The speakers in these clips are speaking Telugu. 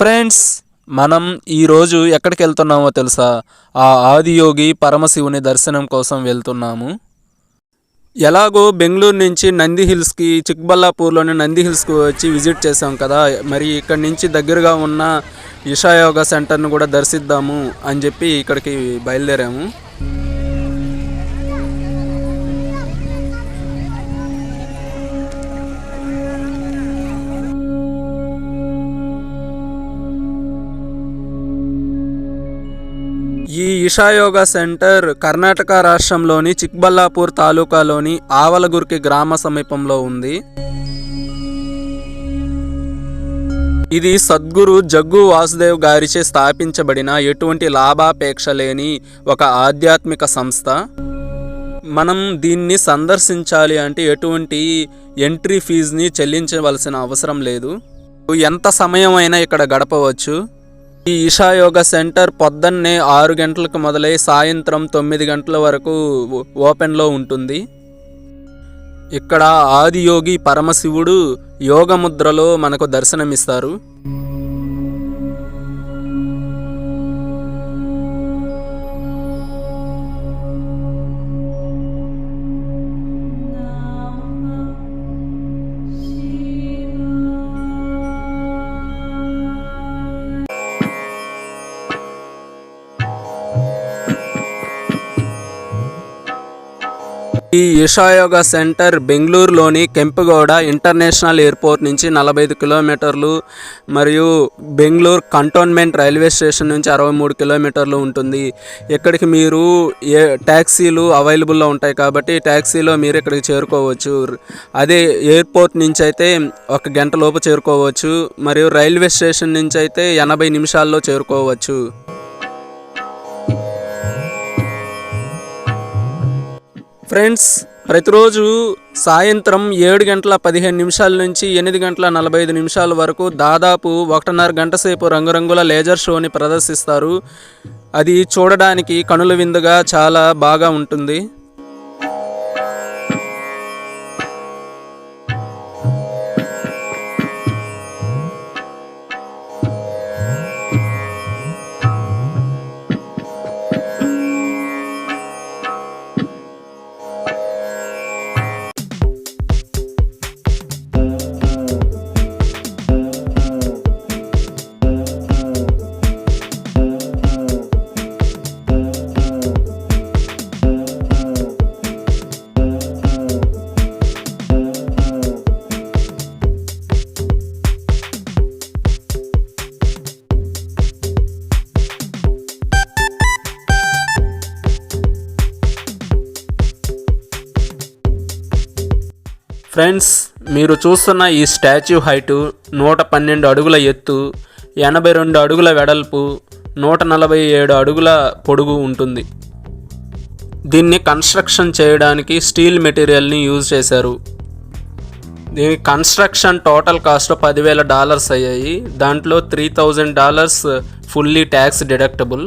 ఫ్రెండ్స్, మనం ఈరోజు ఎక్కడికి వెళ్తున్నామో తెలుసా? ఆ ఆదియోగి పరమశివుని దర్శనం కోసం వెళ్తున్నాము. ఎలాగో బెంగళూరు నుంచి నంది హిల్స్కి, చిక్బల్లాపూర్లోని నంది హిల్స్కి వచ్చి విజిట్ చేసాం కదా. మరి ఇక్కడి నుంచి దగ్గరగా ఉన్న ఇషా యోగా సెంటర్ను కూడా దర్శిద్దాము అని చెప్పి ఇక్కడికి బయలుదేరాము. ఈ ఇషా యోగా సెంటర్ కర్ణాటక రాష్ట్రంలోని చిక్బల్లాపూర్ తాలూకాలోని ఆవలగుర్కి గ్రామ సమీపంలో ఉంది. ఇది సద్గురు జగ్గు వాసుదేవ్ గారిచే స్థాపించబడిన ఎటువంటి లాభాపేక్ష లేని ఒక ఆధ్యాత్మిక సంస్థ. మనం దీన్ని సందర్శించాలి అంటే ఎటువంటి ఎంట్రీ ఫీజుని చెల్లించవలసిన అవసరం లేదు. ఎంత సమయం అయినా ఇక్కడ గడపవచ్చు. ఈ ఇషా యోగా సెంటర్ పొద్దున్నే 6 గంటలకు మొదలై సాయంత్రం 9 గంటల వరకు ఓపెన్లో ఉంటుంది. ఇక్కడ ఆదియోగి పరమశివుడు యోగముద్రలో మనకు దర్శనమిస్తారు. ఈ ఇషా యోగా సెంటర్ బెంగళూరులోని కెంపుగౌడ ఇంటర్నేషనల్ ఎయిర్పోర్ట్ నుంచి 45 కిలోమీటర్లు మరియు బెంగళూరు కంటోన్మెంట్ రైల్వే స్టేషన్ నుంచి 63 కిలోమీటర్లు ఉంటుంది. ఇక్కడికి మీరు ట్యాక్సీలు అవైలబుల్లో ఉంటాయి కాబట్టి ట్యాక్సీలో మీరు ఇక్కడికి చేరుకోవచ్చు. అదే ఎయిర్పోర్ట్ నుంచి అయితే 1 గంట లోపు చేరుకోవచ్చు. మరియు రైల్వే స్టేషన్ నుంచి అయితే 80 నిమిషాల్లో చేరుకోవచ్చు. ఫ్రెండ్స్, ప్రతిరోజు సాయంత్రం 7 గంటల 15 నిమిషాల నుంచి 8 గంటల 45 నిమిషాల వరకు దాదాపు 1.5 గంట సేపు రంగురంగుల లేజర్ షోని ప్రదర్శిస్తారు. అది చూడడానికి కనుల విందుగా చాలా బాగా ఉంటుంది. ఫ్రెండ్స్, మీరు చూస్తున్న ఈ స్టాచ్యూ హైటు 112 అడుగుల ఎత్తు, 82 అడుగుల వెడల్పు, 147 అడుగుల పొడుగు ఉంటుంది. దీన్ని కన్స్ట్రక్షన్ చేయడానికి స్టీల్ మెటీరియల్ని యూజ్ చేశారు. దీని కన్స్ట్రక్షన్ టోటల్ కాస్ట్ $10,000 అయ్యాయి. దాంట్లో $3,000 ఫుల్లీ ట్యాక్స్ డిడక్టబుల్.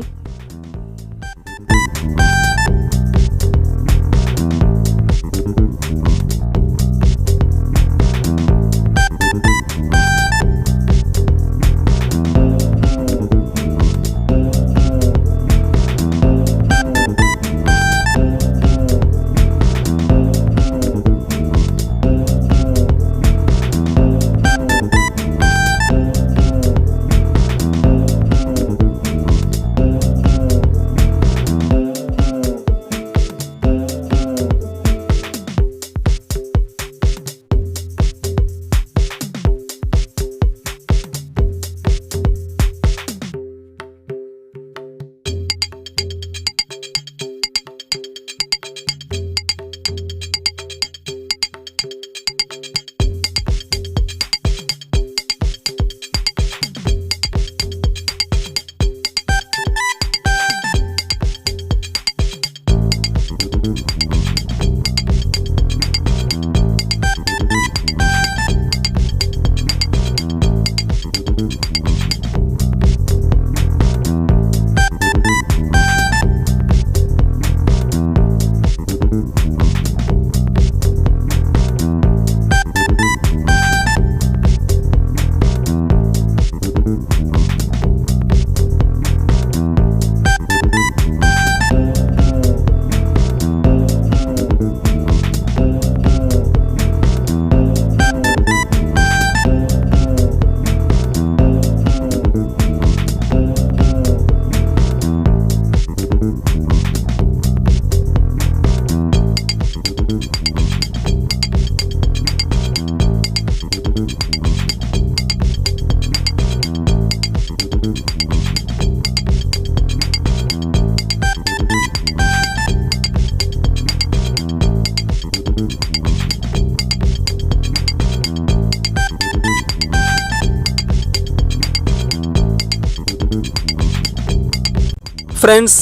ఫ్రెండ్స్,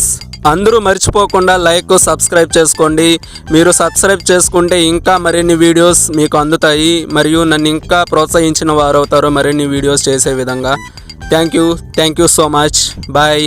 అందరూ మర్చిపోకుండా లైక్ సబ్స్క్రైబ్ చేసుకోండి. మీరు సబ్స్క్రైబ్ చేసుకుంటే ఇంకా మరిన్ని వీడియోస్ మీకు అందుతాయి మరియు నన్ను ఇంకా ప్రోత్సహించిన వారు అవుతారు మరిన్ని వీడియోస్ చేసే విధంగా. Thank you so much. Bye.